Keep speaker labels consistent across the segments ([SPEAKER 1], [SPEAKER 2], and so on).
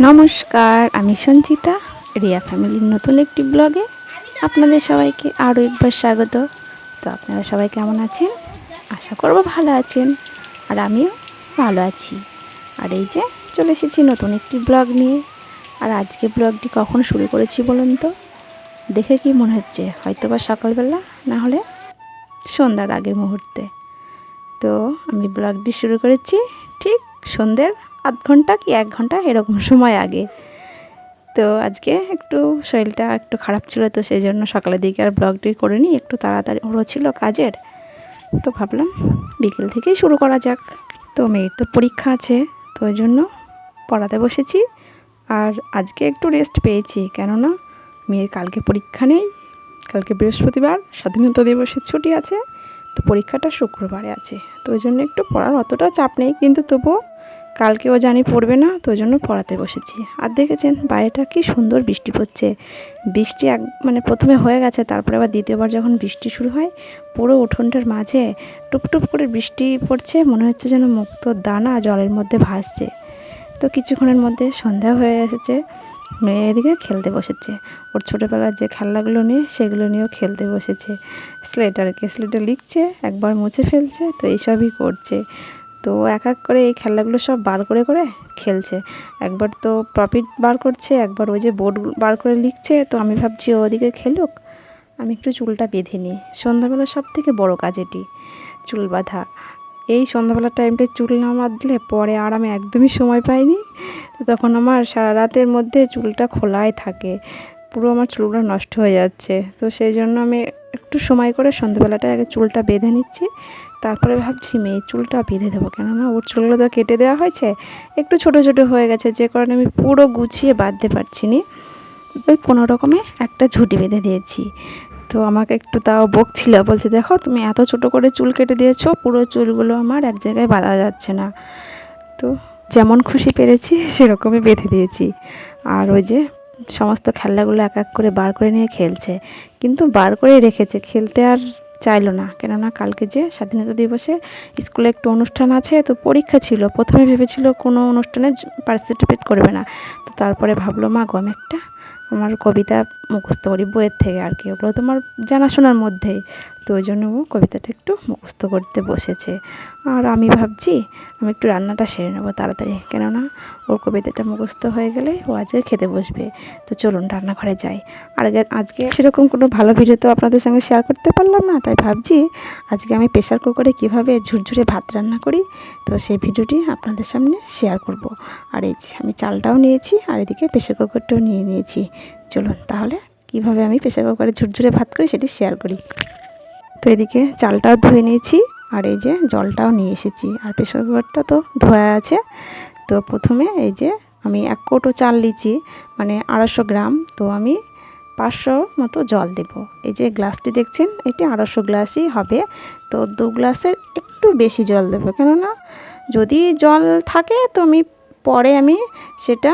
[SPEAKER 1] নমস্কার, আমি সঞ্চিতা। রিয়া ফ্যামিলির নতুন একটি ব্লগে আপনাদের সবাইকে আরও একবার স্বাগত। তো আপনারা সবাই কেমন আছেন? আশা করব ভালো আছেন, আর আমিও ভালো আছি। আর এই যে চলে এসেছি নতুন একটি ব্লগ নিয়ে। আর আজকে ব্লগটি কখন শুরু করেছি বলুন তো? দেখে কি মনে হচ্ছে? হয়তো বা সকালবেলা, না হলে সন্ধ্যার আগের মুহূর্তে। তো আমি ব্লগটি শুরু করেছি ঠিক সন্ধ্যের আধ ঘন্টা কি 1 ঘন্টা এরকম সময় আগে। তো আজকে একটু শরীরটা একটু খারাপ ছিল, তো সেই জন্য সকালের দিকে আর ব্লগটি করিনি, একটু তাড়াতাড়ি ছিল কাজের। তো ভাবলাম বিকেল থেকেই শুরু করা যাক। তো মেয়ের তো পরীক্ষা আছে, তো ওই জন্য পড়াতে বসেছি। আর আজকে একটু রেস্ট পেয়েছি, কেননা মেয়ের কালকে পরীক্ষা নেই। কালকে বৃহস্পতিবার, স্বাধীনতা দিবসের ছুটি আছে। তো পরীক্ষাটা শুক্রবারে আছে, তো ওই জন্য একটু পড়ার অতটাও চাপ নেই, কিন্তু তবুও কালকেও জানি পড়বে না, তো ওই জন্য পড়াতে বসেছি। আর দেখেছেন বাইরেটা কি সুন্দর বৃষ্টি পড়ছে। বৃষ্টি প্রথমে হয়ে গেছে, তারপরে আবার দ্বিতীয়বার যখন বৃষ্টি শুরু হয়, পুরো উঠোনটার মাঝে টুপটুপ করে বৃষ্টি পড়ছে, মনে হচ্ছে যেন মুক্তোর দানা জলের মধ্যে ভাসছে। তো কিছুক্ষণের মধ্যে সন্ধ্যা হয়ে এসেছে। মেয়ে এদিকে খেলতে বসেছে, ওর ছোটোবেলার যে খেলনাগুলো নিয়ে সেগুলো নিয়েও খেলতে বসেছে। স্লেটার লিখছে, একবার মুছে ফেলছে, তো এইসবই করছে। তো এক এক করে এই খেলনাগুলো সব বার করে করে খেলছে। একবার তো প্রফিট বার করছে, একবার ওই যে বোর্ড বার করে লিখছে। তো আমি ভাবছি ও ওদিকে খেলুক, আমি একটু চুলটা বেঁধে নিই। সন্ধ্যাবেলা সব থেকে বড় কাজ এটি, চুল বাঁধা। এই সন্ধ্যাবেলার টাইমটায় চুল না বাঁধলে পরে আর আমি একদমই সময় পাইনি। তো তখন আমার সারা রাতের মধ্যে চুলটা খোলাই থাকে, পুরো আমার চুলগুলো নষ্ট হয়ে যাচ্ছে। তো সেই জন্য আমি একটু সময় করে সন্ধ্যাবেলাটায় আগে চুলটা বেঁধে নিচ্ছি। তারপরে ভাবছি মেয়ের চুলটা বেঁধে দেবো, কেননা ওর চুলগুলো তো কেটে দেওয়া হয়েছে, একটু ছোটো ছোটো হয়ে গেছে, যে কারণে আমি পুরো গুছিয়ে বাঁধতে পারছি না। ওই কোনো রকমে একটা ঝুঁটি বেঁধে দিয়েছি। তো আমাকে একটু তাও বকছিল, বলছে দেখো তুমি এত ছোটো করে চুল কেটে দিয়েছো, পুরো চুলগুলো আমার এক জায়গায় বাঁধা যাচ্ছে না। তো যেমন খুশি পেরেছি সেরকমই বেঁধে দিয়েছি। আর ওই যে সমস্ত খেলনাগুলো এক এক করে বার করে নিয়ে খেলছে, কিন্তু বার করে রেখেছে, খেলতে আর চাইলো না। কেননা কালকে যে স্বাধীনতা দিবসে স্কুলে একটু অনুষ্ঠান আছে, তো পরীক্ষা ছিল। প্রথমে ভেবেছিল কোনো অনুষ্ঠানে পার্টিসিপেট করবে না। তো তারপরে ভাবলো মা গো আমি একটা আমার কবিতা মুখস্থ করি বইয়ের থেকে, আর কি ওগুলো তোমার জানাশোনার মধ্যেই। তো ওই জন্য ও কবিতাটা একটু মুখস্থ করতে বসেছে। আর আমি ভাবছি আমি একটু রান্নাটা সেরে নেবো তাড়াতাড়ি, কেননা ওর কবিতাটা মুখস্থ হয়ে গেলে ও আজকে খেতে বসবে। তো চলুন রান্নাঘরে যাই। আর আজকে সেরকম কোনো ভালো ভিডিও তো আপনাদের সঙ্গে শেয়ার করতে পারলাম না, তাই ভাবছি আজকে আমি প্রেশার কুকারে কীভাবে ঝুরঝুরে ভাত রান্না করি, তো সেই ভিডিওটি আপনাদের সামনে শেয়ার করব। আর এই যে আমি চালটাও নিয়েছি, আর এদিকে প্রেশার কুকারটাও নিয়ে নিয়েছি। চলুন তাহলে কীভাবে আমি প্রেশার কুকারে ঝুরঝুরে ভাত করি সেটি শেয়ার করি। তো এদিকে চালটাও ধুয়ে নিয়েছি, আর এই যে জলটাও নিয়ে এসেছি, আর প্রেশার কুকারটা তো ধোয়া আছে। তো প্রথমে এই যে আমি 1 কৌটো চাল নিয়েছি, 250 গ্রাম। তো আমি 500 মতো জল দেব। এই যে গ্লাসটি দেখছেন, এটি 250 গ্লাসই হবে। তো 2 গ্লাসের একটু বেশি জল দেবো, কেননা যদি জল থাকে তো পরে আমি সেটা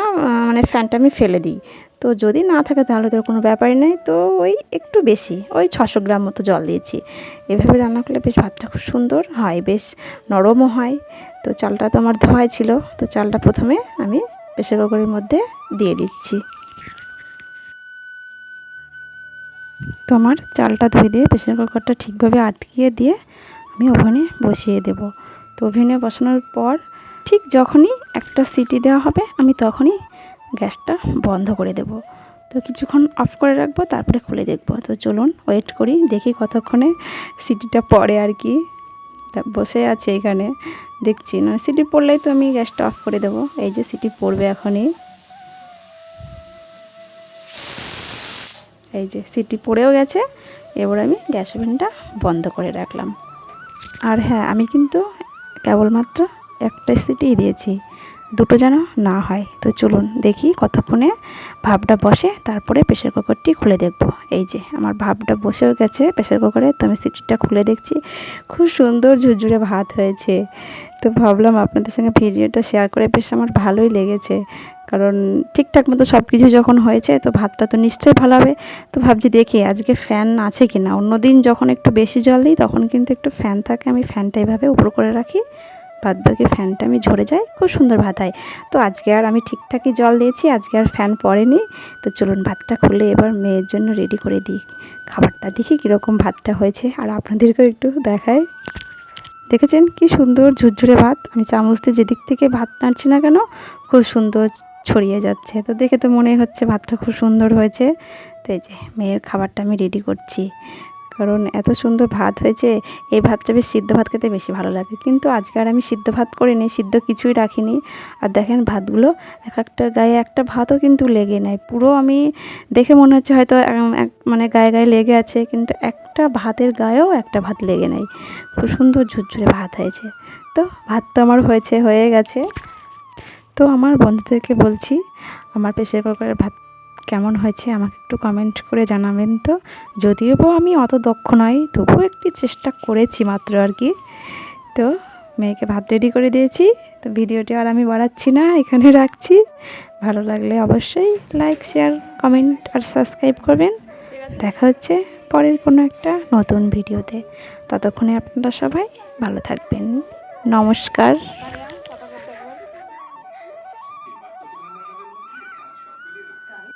[SPEAKER 1] ফ্যানটা আমি ফেলে দিই। তো যদি না থাকে তাহলে তো কোনো ব্যাপারই নেই। তো ওই একটু বেশি, ওই 600 গ্রাম মতো জল দিয়েছি। এভাবে রান্না করলে বেশ ভাতটা খুব সুন্দর হয়, বেশ নরমও হয়। তো চালটা তো আমার ধোয়াই ছিল, তো চালটা প্রথমে আমি প্রেসার কুকারের মধ্যে দিয়ে দিচ্ছি। তো আমার চালটা ধুয়ে দিয়ে প্রেসার কুকারটা ঠিকভাবে আটকিয়ে দিয়ে আমি ওভেনে বসিয়ে দেব। তো ওভেনে বসানোর পর ঠিক যখনই একটা সিটি দেওয়া হবে আমি তখনই গ্যাসটা বন্ধ করে দেব। তো কিছুক্ষণ অফ করে রাখবো, তারপরে খুলে দেখব। তো চলুন ওয়েট করি, দেখি কতক্ষণে সিটিটা পড়ে আর কি। তা বসে আছে এখানে দেখছি না, সিটি পড়লেই তো আমি গ্যাসটা অফ করে দেবো। এই যে সিটি পড়বে এখনই, এই যে সিটি পড়েও গেছে। এবার আমি গ্যাস ওভেনটা বন্ধ করে রাখলাম। আর হ্যাঁ, আমি কিন্তু কেবলমাত্র একটা সিটিই দিয়েছি, দুটো যেন না হয়। তো চলুন দেখি কতক্ষণে ভাপটা বসে, তারপরে প্রেসার কুকারটি খুলে দেখব। এই যে আমার ভাপটা বসেও গেছে প্রেসার কুকারে, তো আমি সিটিটা খুলে দেখছি, খুব সুন্দর ঝুরঝুরে ভাত হয়েছে। তো ভাবলাম আপনাদের সঙ্গে ভিডিওটা শেয়ার করে বেশ আমার ভালোই লেগেছে, কারণ ঠিকঠাক মতো সব কিছু যখন হয়েছে তো ভাতটা তো নিশ্চয়ই ভালো হবে। তো ভাবছি দেখি আজকে ফ্যান আছে কি না। অন্যদিন যখন একটু বেশি জল দিই তখন কিন্তু একটু ফ্যান থাকে, আমি ফ্যানটা এভাবে উপর করে রাখি, বাদ বাকি ফ্যানটা আমি ঝরে যায়, খুব সুন্দর ভাত হয়। তো আজকে আর আমি ঠিকঠাকই জল দিয়েছি, আজকে আর ফ্যান পড়েনি। তো চলুন ভাতটা খুলে এবার মেয়ের জন্য রেডি করে দিই খাবারটা, দেখি কীরকম ভাতটা হয়েছে আর আপনাদেরকেও একটু দেখাই। দেখেছেন কি সুন্দর ঝুরঝুরে ভাত, আমি চামচ দিয়ে যেদিক থেকে ভাত নাড়ছি না কেন খুব সুন্দর ছড়িয়ে যাচ্ছে। তো দেখে তো মনে হচ্ছে ভাতটা খুব সুন্দর হয়েছে। তো এই যে মেয়ের খাবারটা আমি রেডি করছি, কারণ এত সুন্দর ভাত হয়েছে। এই ভাতটা বেশ সিদ্ধ ভাত খেতে বেশি ভালো লাগে, কিন্তু আজকে আর আমি সিদ্ধ ভাত করিনি, সিদ্ধ কিছুই রাখিনি। আর দেখেন ভাতগুলো এক একটার গায়ে একটা ভাতও কিন্তু লেগে নেয়, পুরো আমি দেখে মনে হচ্ছে হয়তো মানে গায়ে গায়ে লেগে আছে, কিন্তু একটা ভাতের গায়েও একটা ভাত লেগে নেয়। খুব সুন্দর ঝুরঝুরে ভাত হয়েছে। তো ভাত তো আমার হয়ে গেছে। তো আমার বন্ধুদেরকে বলছি আমার প্রেসার কুকারের ভাত কেমন হয়েছে আমাকে একটু কমেন্ট করে জানাবেন। তো যদিও আমি অত দক্ষ নয়, তবুও একটু চেষ্টা করেছি মাত্র আর কি। তো মেয়েকে ভাত রেডি করে দিয়েছি। তো ভিডিওটি আর আমি বাড়াচ্ছি না, এখানে রাখছি। ভালো লাগলে অবশ্যই লাইক, শেয়ার, কমেন্ট আর সাবস্ক্রাইব করবেন। দেখা হচ্ছে পরের কোনো একটা নতুন ভিডিওতে। ততক্ষণে আপনারা সবাই ভালো থাকবেন। নমস্কার।